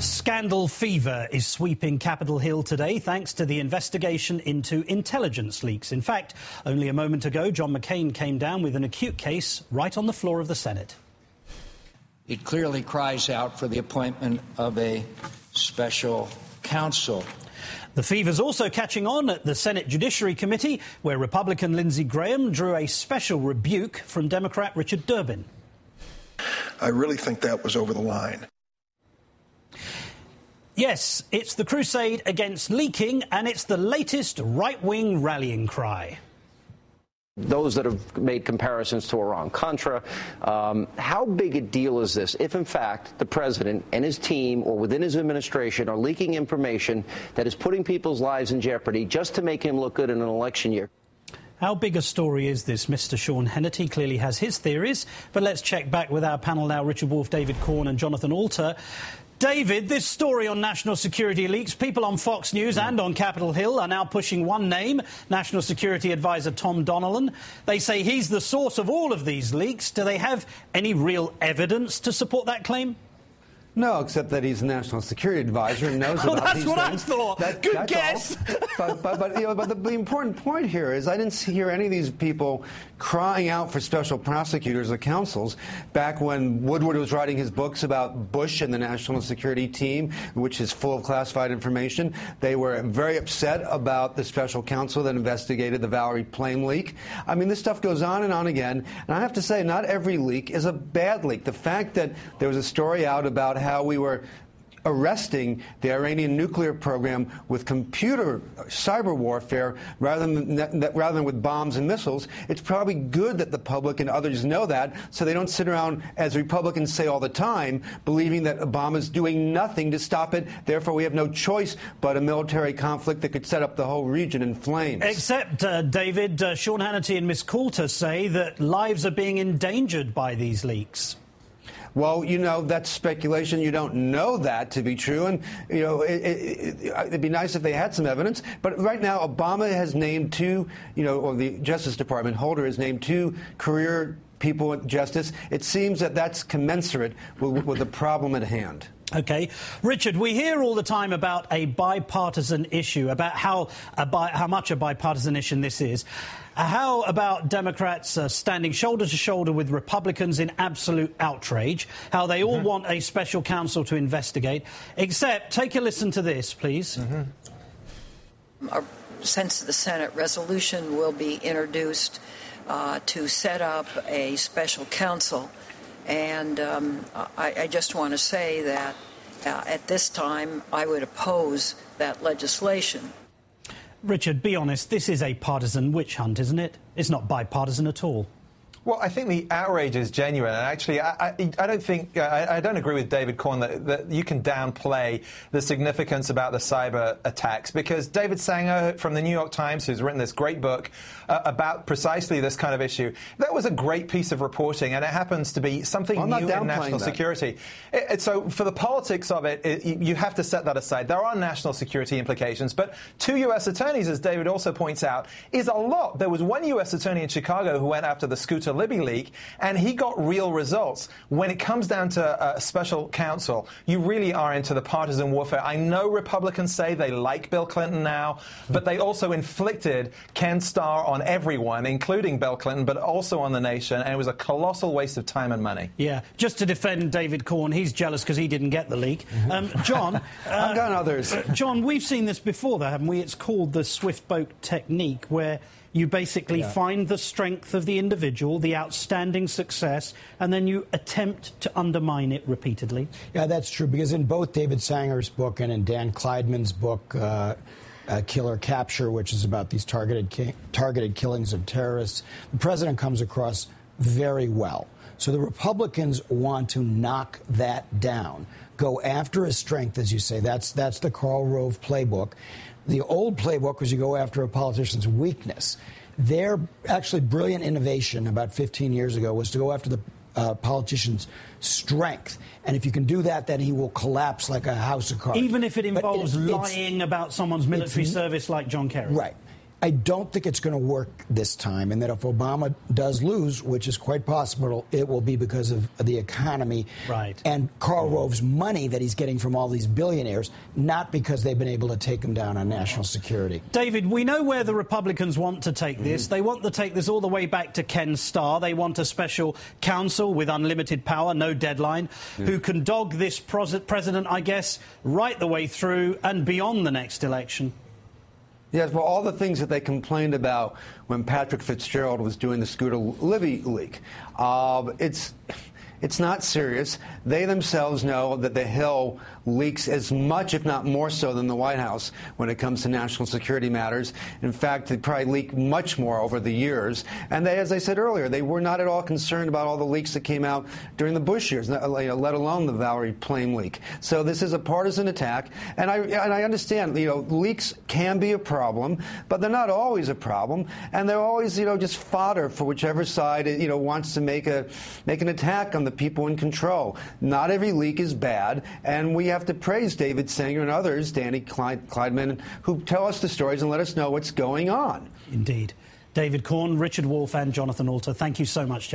Scandal fever is sweeping Capitol Hill today thanks to the investigation into intelligence leaks. In fact, only a moment ago, John McCain came down with an acute case right on the floor of the Senate. It clearly cries out for the appointment of a special counsel. The fever's also catching on at the Senate Judiciary Committee, where Republican Lindsey Graham drew a special rebuke from Democrat Richard Durbin. I really think that was over the line. Yes, it's the crusade against leaking, and it's the latest right-wing rallying cry. Those that have made comparisons to Iran-Contra, how big a deal is this if, in fact, the president and his team or within his administration are leaking information that is putting people's lives in jeopardy just to make him look good in an election year? How big a story is this? Mr. Sean Hannity clearly has his theories, but let's check back with our panel now, Richard Wolff, David Corn and Jonathan Alter. David, this story on national security leaks, people on Fox News and on Capitol Hill are now pushing one name, National Security Advisor Tom Donilon. They say he's the source of all of these leaks. Do they have any real evidence to support that claim? No, except that he's a national security advisor and knows about these things. That's what I thought. Good guess. But the important point here is I didn't hear any of these people crying out for special prosecutors or counsels back when Woodward was writing his books about Bush and the national security team, which is full of classified information. They were very upset about the special counsel that investigated the Valerie Plame leak. I mean, this stuff goes on again. And I have to say, not every leak is a bad leak. The fact that there was a story out about how we were arresting the Iranian nuclear program with computer cyber warfare rather than with bombs and missiles, it's probably good that the public and others know that so they don't sit around, as Republicans say all the time, believing that Obama's doing nothing to stop it. Therefore, we have no choice but a military conflict that could set up the whole region in flames. Except, David, Sean Hannity and Ms. Coulter say that lives are being endangered by these leaks. Well, you know, that's speculation. You don't know that to be true. And, you know, it'd be nice if they had some evidence. But right now, Obama has named two, or the Justice Department, Holder has named two career people in justice. It seems that that's commensurate with the problem at hand. OK. Richard, we hear all the time about a bipartisan issue, about how much a bipartisan issue this is. How about Democrats standing shoulder to shoulder with Republicans in absolute outrage? How they all want a special counsel to investigate. Except, take a listen to this, please. Since the Senate resolution will be introduced to set up a special counsel. And I just want to say that at this time, I would oppose that legislation. Richard, be honest, this is a partisan witch hunt, isn't it? It's not bipartisan at all. Well, I think the outrage is genuine, and actually, I don't think I don't agree with David Corn that you can downplay the significance about the cyber attacks, because David Sanger from the New York Times, who's written this great book about precisely this kind of issue, that was a great piece of reporting, and it happens to be something new in national security. So for the politics of it, you have to set that aside. There are national security implications, but 2 U.S. attorneys, as David also points out, is a lot. There was one U.S. attorney in Chicago who went after the Scooter Libby leak, and he got real results. When it comes down to a special counsel, you really are into the partisan warfare. I know Republicans say they like Bill Clinton now, but they also inflicted Ken Starr on everyone, including Bill Clinton, but also on the nation, and it was a colossal waste of time and money. Yeah, just to defend David Corn, he's jealous because he didn't get the leak. John, I've got others. John, we've seen this before, though, haven't we? It's called the swift boat technique, where you basically find the strength of the individual, the outstanding success, and then you attempt to undermine it repeatedly. Yeah, that's true, because in both David Sanger's book and in Dan Kleidman's book, Killer Capture, which is about these targeted killings of terrorists, the president comes across very well. So the Republicans want to knock that down, go after his strength, as you say. That's the Karl Rove playbook. The old playbook was you go after a politician's weakness. Their actually brilliant innovation about 15 years ago was to go after the politician's strength. And if you can do that, then he will collapse like a house of cards. Even if it involves lying about someone's military service like John Kerry. Right. I don't think it's going to work this time, and that if Obama does lose, which is quite possible, it will be because of the economy and Karl Rove's money that he's getting from all these billionaires, not because they've been able to take him down on national security. David, we know where the Republicans want to take this. They want to take this all the way back to Ken Starr. They want a special counsel with unlimited power, no deadline, who can dog this president, I guess, right the way through and beyond the next election. Yes, well, all the things that they complained about when Patrick Fitzgerald was doing the Scooter Libby leak, it's not serious. They themselves know that the Hill leaks as much, if not more so, than the White House when it comes to national security matters. In fact, they probably leak much more over the years. And they, as I said earlier, they were not at all concerned about all the leaks that came out during the Bush years, let alone the Valerie Plame leak. So this is a partisan attack. And I understand, leaks can be a problem, but they're not always a problem. And they're always, just fodder for whichever side, wants to make an attack on the people in control. Not every leak is bad, and we have to praise David Sanger and others, Danny Kleidman, who tell us the stories and let us know what's going on. Indeed. David Corn, Richard Wolff and Jonathan Alter, thank you so much.